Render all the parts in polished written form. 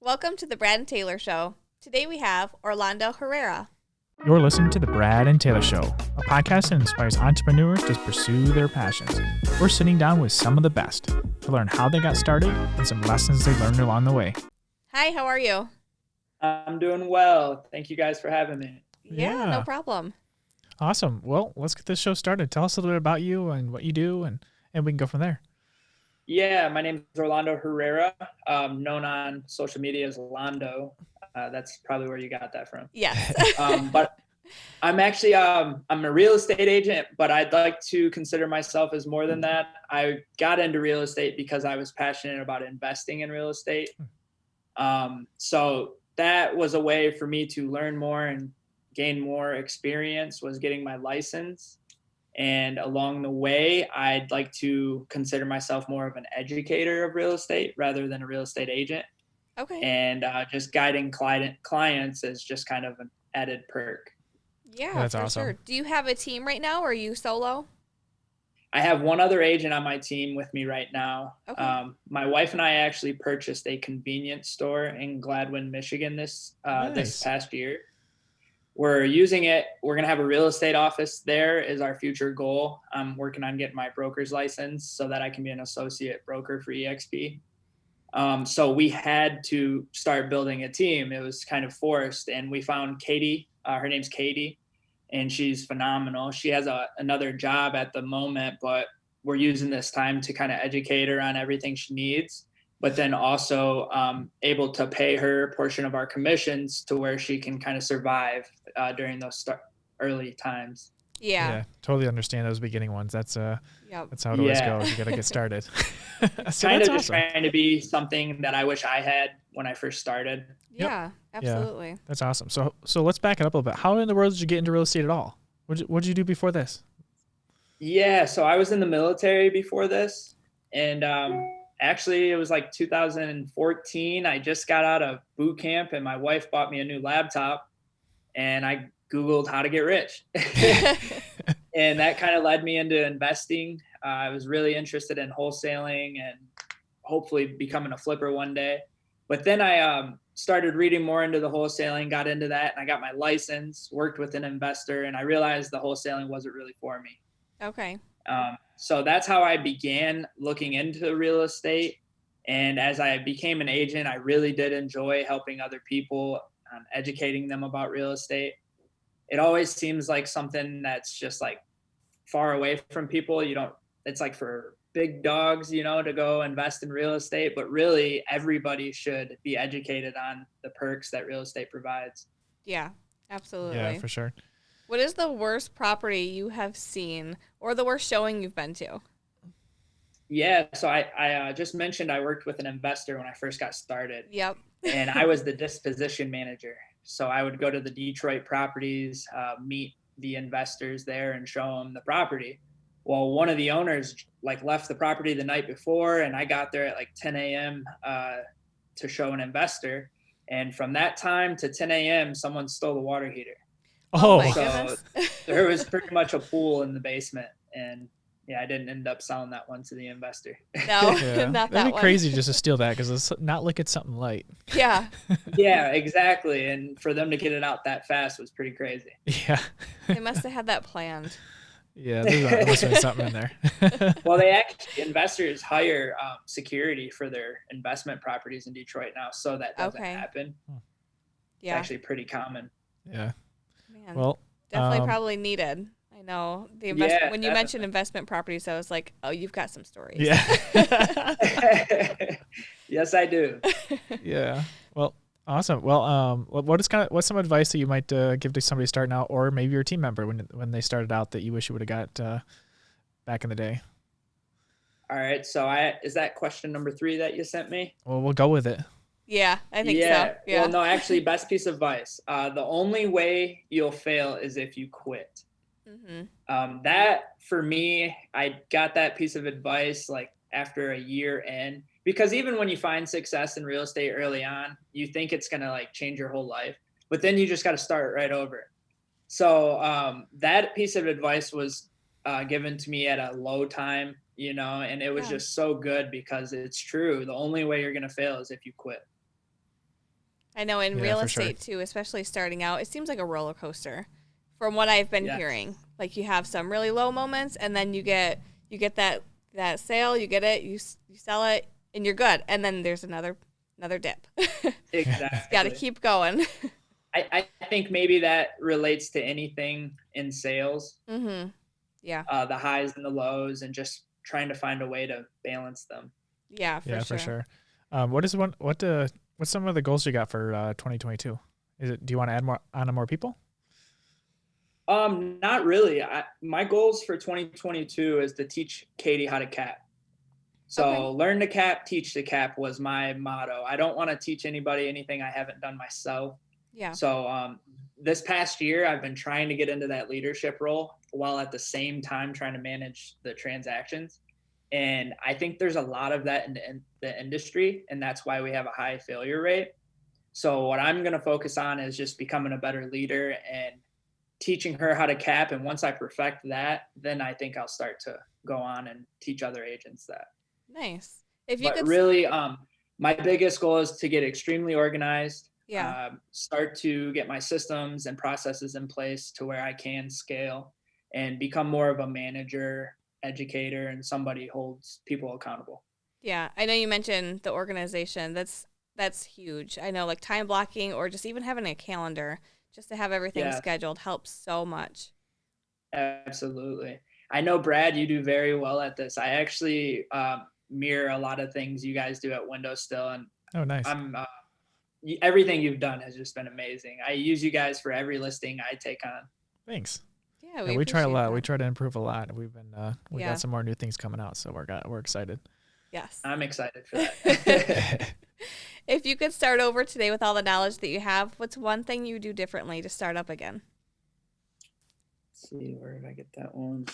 Welcome to the Brad and Taylor Show. Today we have Orlando Herrera. You're listening to the Brad and Taylor Show, a podcast that inspires entrepreneurs to pursue their passions. We're sitting down with some of the best to learn how they got started and some lessons they learned along the way. Hi, how are you? I'm doing well. Thank you guys for having me. Yeah, no problem. Awesome. Well, let's get this show started. Tell us a little bit about you and what you do, and we can go from there. Yeah, my name is Orlando Herrera, known on social media as Orlando. That's probably where you got that from. Yes. But I'm actually, I'm a real estate agent, but I'd like to consider myself as more than that. I got into real estate because I was passionate about investing in real estate. So that was a way for me to learn more and gain more experience, was getting my license. And along the way, I'd like to consider myself more of an educator of real estate rather than a real estate agent. Okay. And just guiding clients is just kind of an added perk. Yeah, That's for awesome. sure. Do you have a team right now, or are you solo? I have one other agent on my team with me right now. Okay. My wife and I actually purchased a convenience store in Gladwin, Michigan this Nice. past year. We're using it. We're going to have a real estate office there is our future goal. I'm working on getting my broker's license so that I can be an associate broker for EXP. So we had to start building a team. It was kind of forced. And we found Katie. Her name's Katie, and she's phenomenal. She has another job at the moment, but we're using this time to kind of educate her on everything she needs, but then also able to pay her a portion of our commissions to where she can kind of survive during those early times. Yeah. Totally understand those beginning ones. That's Yep. that's how it always goes. You got to get started. So Kind that's of just awesome. trying to be something that I wish I had when I first started. Yeah, absolutely. That's awesome. So let's back it up a little bit. How in the world did you get into real estate at all? What'd you do before this? Yeah, so I was in the military before this, and actually it was like 2014. I just got out of boot camp, and my wife bought me a new laptop, and I Googled how to get rich. And that kind of led me into investing. I was really interested in wholesaling and hopefully becoming a flipper one day. But then I started reading more into the wholesaling, got into that, and I got my license, worked with an investor, and I realized the wholesaling wasn't really for me. Okay. So that's how I began looking into real estate. And as I became an agent, I really did enjoy helping other people, educating them about real estate. It always seems like something that's just like far away from people. It's like for big dogs, to go invest in real estate, but really everybody should be educated on the perks that real estate provides. Yeah, absolutely. Yeah, for sure. What is the worst property you have seen, or the worst showing you've been to? Yeah. So I just mentioned I worked with an investor when I first got started. Yep. And I was the disposition manager. So I would go to the Detroit properties, meet the investors there and show them the property. Well, one of the owners left the property the night before, and I got there at 10 a.m. To show an investor. And from that time to 10 a.m., someone stole the water heater. Oh my So goodness. there was pretty much a pool in the basement. And yeah, I didn't end up selling that one to the investor. No, Yeah. not that That'd be one. crazy just to steal that because it's not like it's something light. Yeah. Yeah, exactly. And for them to get it out that fast was pretty crazy. Yeah. They must have had that planned. Yeah, there must have been something in there. Well, investors hire security for their investment properties in Detroit now, so that doesn't happen. It's Yeah. actually pretty common. Yeah. Man. Well, Definitely probably needed. I know the investment. Yeah, when you definitely. mentioned investment properties, I was like, oh, you've got some stories. Yeah. Yes, I do. Yeah. Well, awesome. Well, what's some advice that you might give to somebody starting out, or maybe your team member when they started out that you wish you would have got back in the day? All right. So is that question number 3 that you sent me? Well, we'll go with it. Yeah, I think so. Yeah. Well, no, actually, best piece of advice. The only way you'll fail is if you quit. Mm-hmm. That for me, I got that piece of advice after a year in, because even when you find success in real estate early on, you think it's going to change your whole life, but then you just got to start right over. So that piece of advice was given to me at a low time, and it was just so good because it's true. The only way you're going to fail is if you quit. I know in Yeah, real for sure. estate too, especially starting out, it seems like a roller coaster from what I've been Yes. hearing. Like you have some really low moments and then you get that sale, you get it, you sell it and you're good. And then there's another dip. Got to Exactly. keep going. I think maybe that relates to anything in sales, Mhm. Yeah. the highs and the lows, and just trying to find a way to balance them. Yeah, for Yeah, sure. for sure. What's some of the goals you got for 2022? Do you want to add more people? Not really. My goals for 2022 is to teach Katie how to cap. Okay. So learn to cap, teach to cap was my motto. I don't want to teach anybody anything I haven't done myself. Yeah. So this past year, I've been trying to get into that leadership role while at the same time trying to manage the transactions. And I think there's a lot of that in the industry, and that's why we have a high failure rate. So what I'm going to focus on is just becoming a better leader and teaching her how to cap. And once I perfect that, then I think I'll start to go on and teach other agents that. Nice. If you But could really, my biggest goal is to get extremely organized, yeah. start to get my systems and processes in place to where I can scale and become more of a manager, educator, and somebody who holds people accountable. Yeah, I know you mentioned the organization. That's huge. I know like time blocking or just even having a calendar just to have everything Yeah, scheduled helps so much. absolutely. I know, Brad, you do very well at this. I actually mirror a lot of things you guys do at Windows still, and Oh, nice. I'm everything you've done has just been amazing. I use you guys for every listing I take on. Thanks. Yeah, Yeah, we we try a appreciate lot. that. We try to improve a lot. We Yeah. got some more new things coming out, so we're excited. Yes. I'm excited for that. If you could start over today with all the knowledge that you have, what's one thing you would do differently to start up again? Let's see, where did I get that one?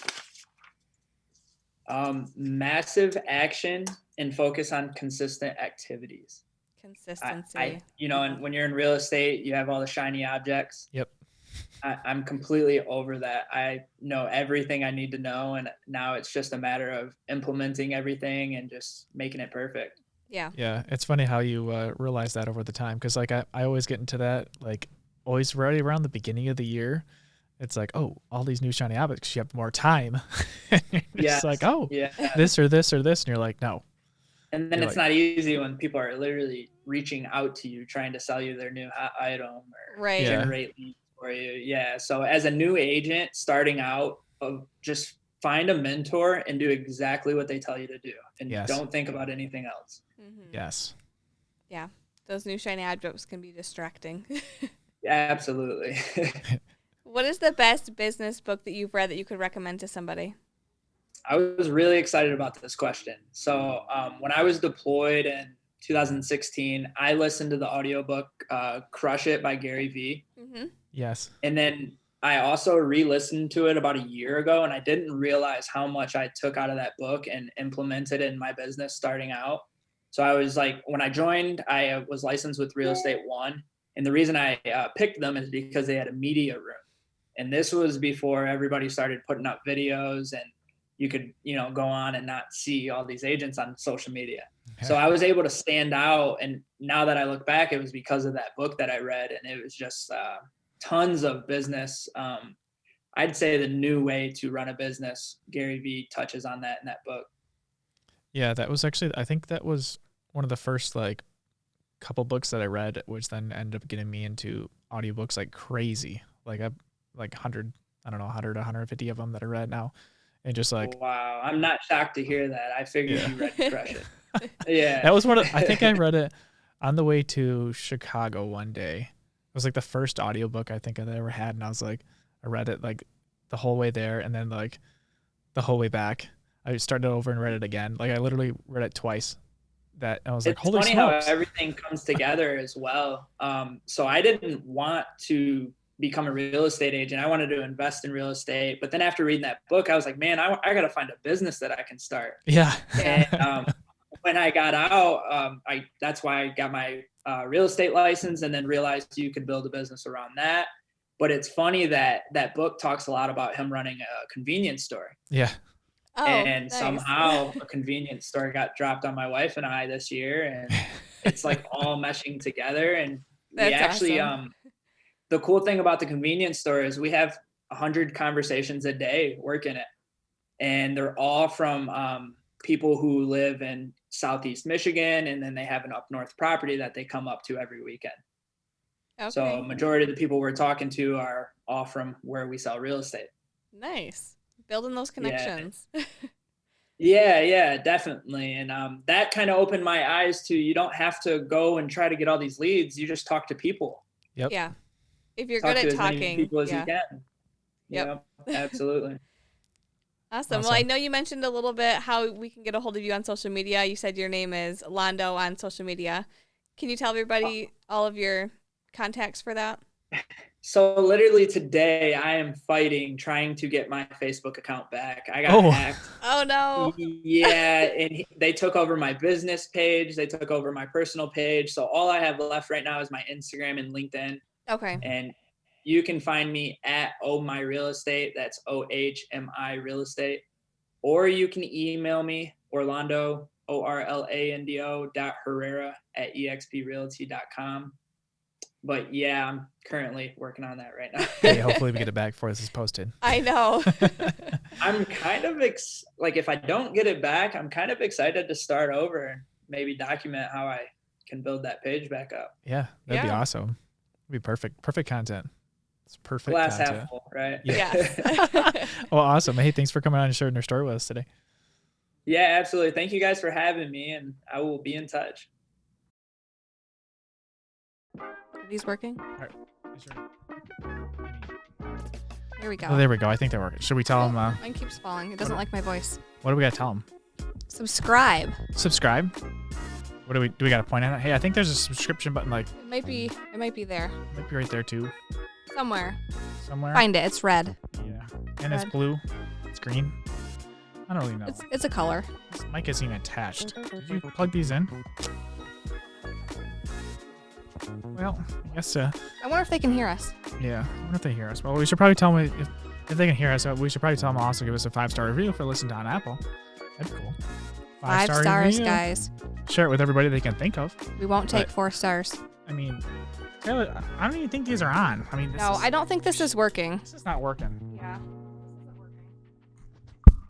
Massive action and focus on consistent activities. Consistency. And when you're in real estate, you have all the shiny objects. Yep. I'm completely over that. I know everything I need to know, and now it's just a matter of implementing everything and just making it perfect. Yeah. Yeah, it's funny how you realize that over the time, because like I always get into that, like always right around the beginning of the year. It's like, oh, all these new shiny objects, you have more time. And you're just like, oh, Yeah. this or this or this, and you're like, no. And then You're it's like, not easy when people are literally reaching out to you, trying to sell you their new item or Right. Yeah. generate leads for you. Yeah. So as a new agent starting out, just find a mentor and do exactly what they tell you to do, and Yes. don't think about anything else. Mm-hmm. yes. Yeah. Those new shiny objects can be distracting. Yeah, absolutely. What is the best business book that you've read that you could recommend to somebody? I was really excited about this question. So when I was deployed in 2016, I listened to the audiobook Crush It by Gary Vee. Mm-hmm. Yes. And then I also re-listened to it about a year ago, and I didn't realize how much I took out of that book and implemented in my business starting out. So I was like, when I joined, I was licensed with Real Estate One. And the reason I picked them is because they had a media room. And this was before everybody started putting up videos and you could, go on and not see all these agents on social media. So I was able to stand out. And now that I look back, it was because of that book that I read. And it was just tons of business. I'd say the new way to run a business, Gary Vee touches on that in that book. Yeah, that was actually, I think that was one of the first like couple books that I read, which then ended up getting me into audiobooks like crazy. Like I like 100, I don't know, 100, 150 of them that I read now. And just like, wow, I'm not shocked to hear that. I figured you read Crush It. Yeah. that was I think I read it on the way to Chicago one day. It was like the first audiobook I think I'd ever had. And I was like, I read it like the whole way there. And then like the whole way back, I started over and read it again. Like I literally read it twice. That I was like, holy funny smokes. how everything comes together as well. So I didn't want to become a real estate agent. I wanted to invest in real estate. But then after reading that book, I was like, man, I got to find a business that I can start. Yeah. And when I got out, that's why I got my real estate license, and then realized you could build a business around that. But it's funny that that book talks a lot about him running a convenience store. Yeah. Oh, And nice. somehow a convenience store got dropped on my wife and I this year, and it's like all meshing together. And We That's actually, awesome. the cool thing about the convenience store is we have 100 conversations a day working it. And they're all from people who live in Southeast Michigan. And then they have an up north property that they come up to every weekend. Okay. So majority of the people we're talking to are all from where we sell real estate. Nice. Building those connections. Yeah, definitely. And that kind of opened my eyes to, you don't have to go and try to get all these leads. You just talk to people. Yep. Yeah. If you're Talk good to at as many talking. people as Yeah. you can. Yep. Absolutely. Awesome. Well, I know you mentioned a little bit how we can get a hold of you on social media. You said your name is Orlando on social media. Can you tell everybody all of your contacts for that? So literally today I am trying to get my Facebook account back. I got hacked. Oh no. Yeah, and they took over my business page. They took over my personal page. So all I have left right now is my Instagram and LinkedIn. Okay. And you can find me at Oh My Real Estate. That's OHMI Real Estate. Or you can email me, Orlando, orlando.herrera@exprealty.com. But yeah, I'm currently working on that right now. Hey, hopefully we get it back before this is posted. I know. I'm kind of like, if I don't get it back, I'm kind of excited to start over and maybe document how I can build that page back up. Yeah, that'd be awesome. It'd be perfect. Perfect content. It's perfect Glass content. half full, right? Yeah. Well, awesome. Hey, thanks for coming on and sharing your story with us today. Yeah, absolutely. Thank you guys for having me, and I will be in touch. Are these working? All right. Here we go. Oh, there we go. I think they're working. Should we tell them? Mine keeps falling. It doesn't like my voice. What do we got to tell them? Subscribe. Subscribe. What do we got to point at? Hey, I think there's a subscription button. Like It might be there. might be right there too. Somewhere. Somewhere. It. It's red. Yeah. And it's blue. It's green. I don't really know. It's a color. This mic isn't even attached. Did you plug these in? Well, I guess. I wonder if they can hear us. Yeah. I wonder if they hear us. Well, we should probably tell them if they can hear us. We should probably tell them also give us a 5-star review if they're listening on Apple. That'd be cool. 5 stars, review. guys. Share it with everybody they can think of. We won't take 4 stars. I mean, Taylor, I don't even think these are on. I mean, I don't think this is working. This is not working. Yeah.